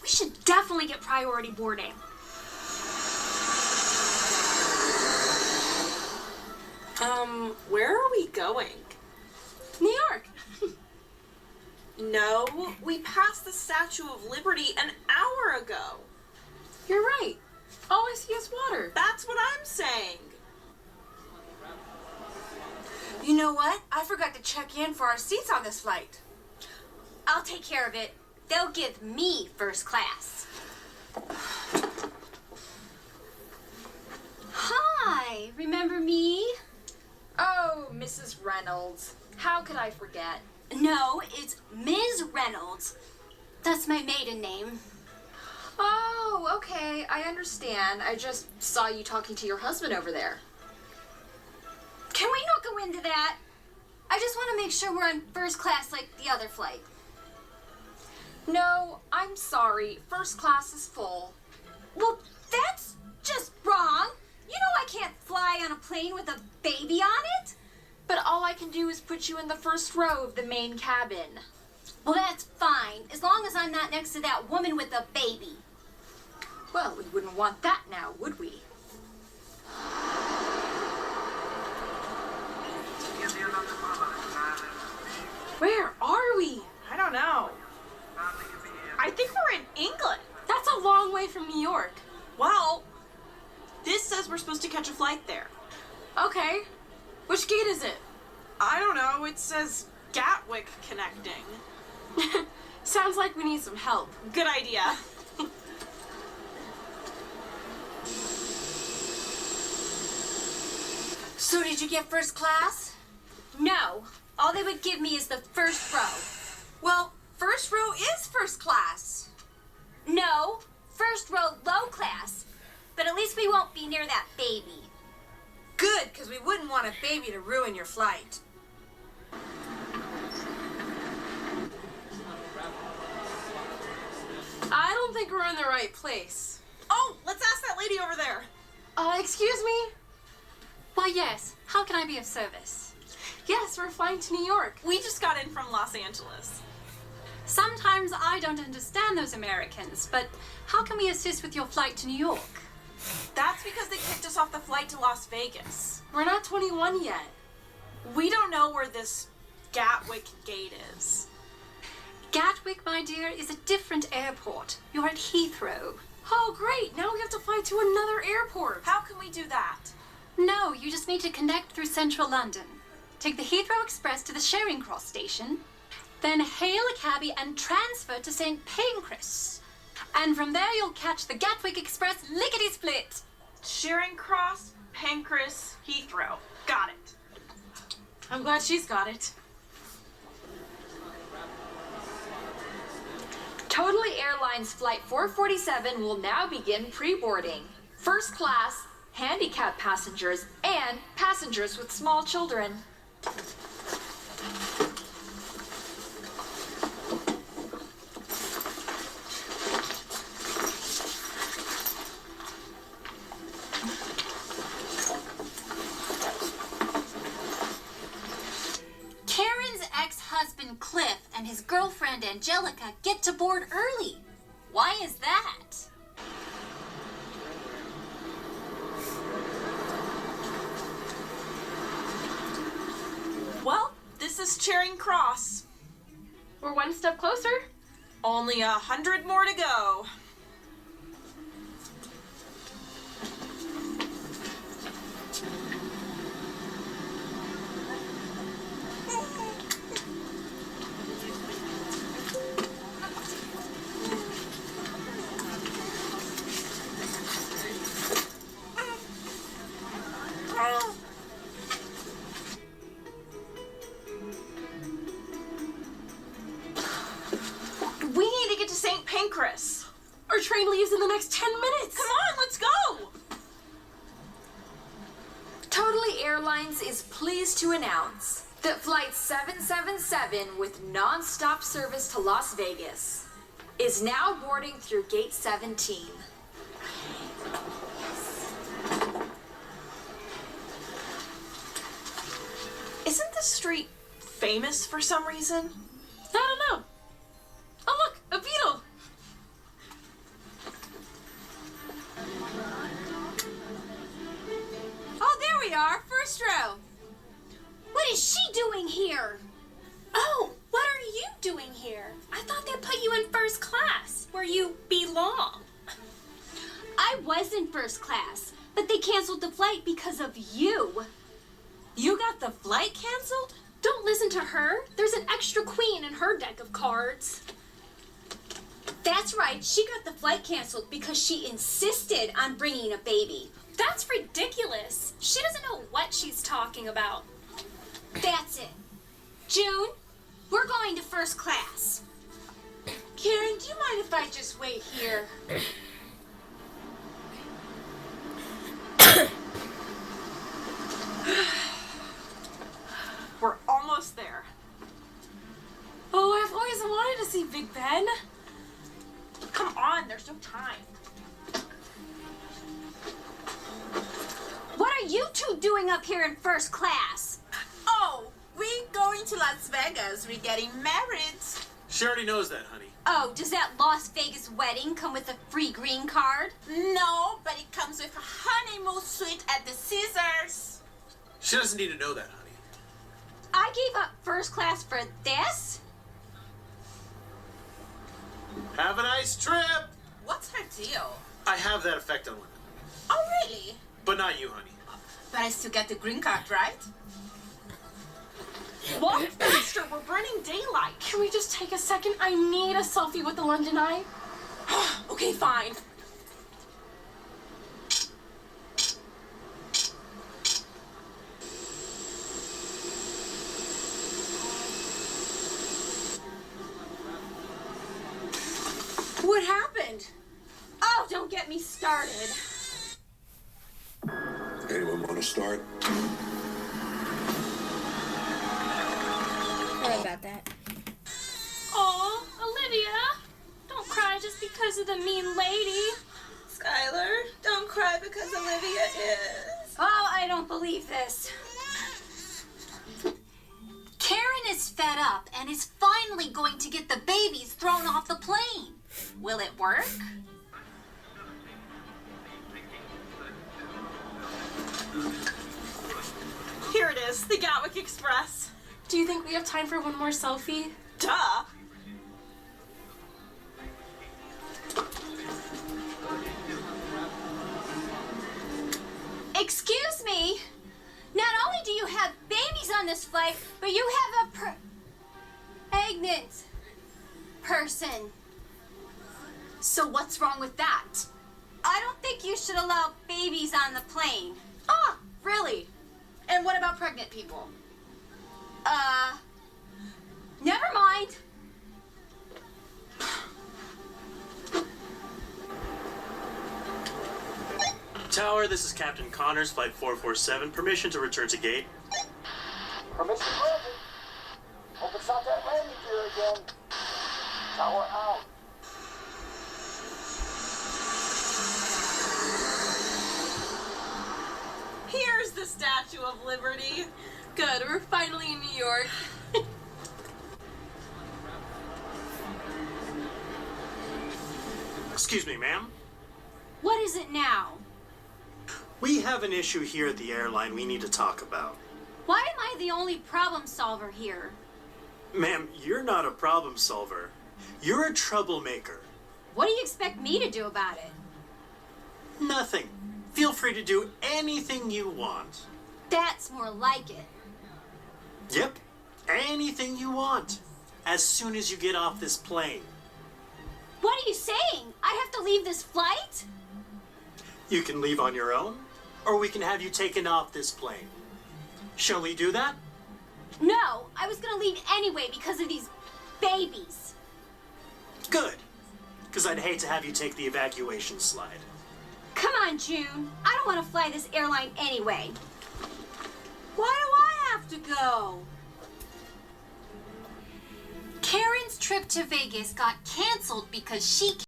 We should definitely get priority boarding. Where are we going? New York. No, we passed the Statue of Liberty an hour ago. You're right. All I see is water. That's what I'm saying. You know what? I forgot to check in for our seats on this flight. I'll take care of it. They'll give me first class. Hi, remember me? Oh, Mrs. Reynolds. How could I forget? No, it's Ms. Reynolds. That's my maiden name. Oh, okay. I understand. I just saw you talking to your husband over there. Can we not go into that? I just want to make sure we're in first class like the other flight. No, I'm sorry. First class is full. Well, that's just wrong. You know I can't fly on a plane with a baby on it. But all I can do is put you in the first row of the main cabin. Well, that's fine, as long as I'm not next to that woman with the baby. Well, we wouldn't want that now, would we? Where are we? I don't know. I think we're in England. That's a long way from New York. Well, this says we're supposed to catch a flight there. Okay. Which gate is it? I don't know. It says Gatwick connecting. Sounds like we need some help. Good idea. So did you get first class? No, all they would give me is the first row. Well, first row is first class. No, first row low class. But at least we won't be near that baby. Good, because we wouldn't want a baby to ruin your flight. I don't think we're in the right place. Oh, let's ask that lady over there. Excuse me? Why, yes. How can I be of service? Yes, we're flying to New York. We just got in from Los Angeles. Sometimes I don't understand those Americans, but how can we assist with your flight to New York? That's because they kicked us off the flight to Las Vegas. We're not 21 yet. We don't know where this Gatwick gate is. Gatwick, my dear, is a different airport. You're at Heathrow. Oh, great. Now we have to fly to another airport. How can we do that? No, you just need to connect through central London. Take the Heathrow Express to the Charing Cross station, then hail a cabbie and transfer to St. Pancras. And from there you'll catch the Gatwick Express lickety-split. Charing Cross, Pancras, Heathrow. Got it. I'm glad she's got it. Totally Airlines Flight 447 will now begin pre-boarding. First class, handicapped passengers, and passengers with small children. Karen's ex-husband Cliff and his girlfriend Angelica get to board early. Why is that? Well, this is Charing Cross. We're one step closer. Only 100 more to go. We need to get to St. Pancras. Our train leaves in the next 10 minutes. Come on, let's go. Totally Airlines is pleased to announce that Flight 777 with non-stop service to Las Vegas is now boarding through Gate 17. Isn't this street famous for some reason? I don't know. Oh, look, a beetle. first class, where you belong. I was in first class, but they canceled the flight because of you. You got the flight canceled? Don't listen to her. There's an extra queen in her deck of cards. That's right, she got the flight canceled because she insisted on bringing a baby. That's ridiculous. She doesn't know what she's talking about. That's it. June, we're going to first class. Karen, do you mind if I just wait here? We're almost there. Oh, I've always wanted to see Big Ben. Come on, there's no time. What are you two doing up here in first class? Oh, we're going to Las Vegas. We're getting married. She already knows that, honey. Oh, does that Las Vegas wedding come with a free green card? No, but it comes with a honeymoon suite at the Caesars. She doesn't need to know that, honey. I gave up first class for this? Have a nice trip! What's her deal? I have that effect on women. Oh, really? But not you, honey. But I still get the green card, right? Walk faster, we're burning daylight. Can we just take a second? I need a selfie with the London Eye. Okay, fine. What happened? Oh, don't get me started. Anyone want to start? Sorry about that. Oh, Olivia, don't cry just because of the mean lady. Skylar, don't cry because Olivia is. Oh, I don't believe this. Karen is fed up and is finally going to get the babies thrown off the plane. Will it work? Here it is, the Gatwick Express. Do you think we have time for one more selfie? Duh. Excuse me. Not only do you have babies on this flight, but you have a pregnant person. So what's wrong with that? I don't think you should allow babies on the plane. Ah, really? And what about pregnant people? Never mind. Tower, this is Captain Connors, Flight 447. Permission to return to gate. Permission granted. Hope it's not that landing gear again. Tower out. Here's the Statue of Liberty. Good, we're finally in New York. Excuse me, ma'am. What is it now? We have an issue here at the airline we need to talk about. Why am I the only problem solver here? Ma'am, you're not a problem solver. You're a troublemaker. What do you expect me to do about it? Nothing. Feel free to do anything you want. That's more like it. Yep, anything you want. As soon as you get off this plane. What are you saying? I have to leave this flight? You can leave on your own, or we can have you taken off this plane. Shall we do that? No, I was gonna leave anyway because of these babies. Good, because I'd hate to have you take the evacuation slide. Come on, June. I don't want to fly this airline anyway. Why do I have to go? Karen's trip to Vegas got canceled because she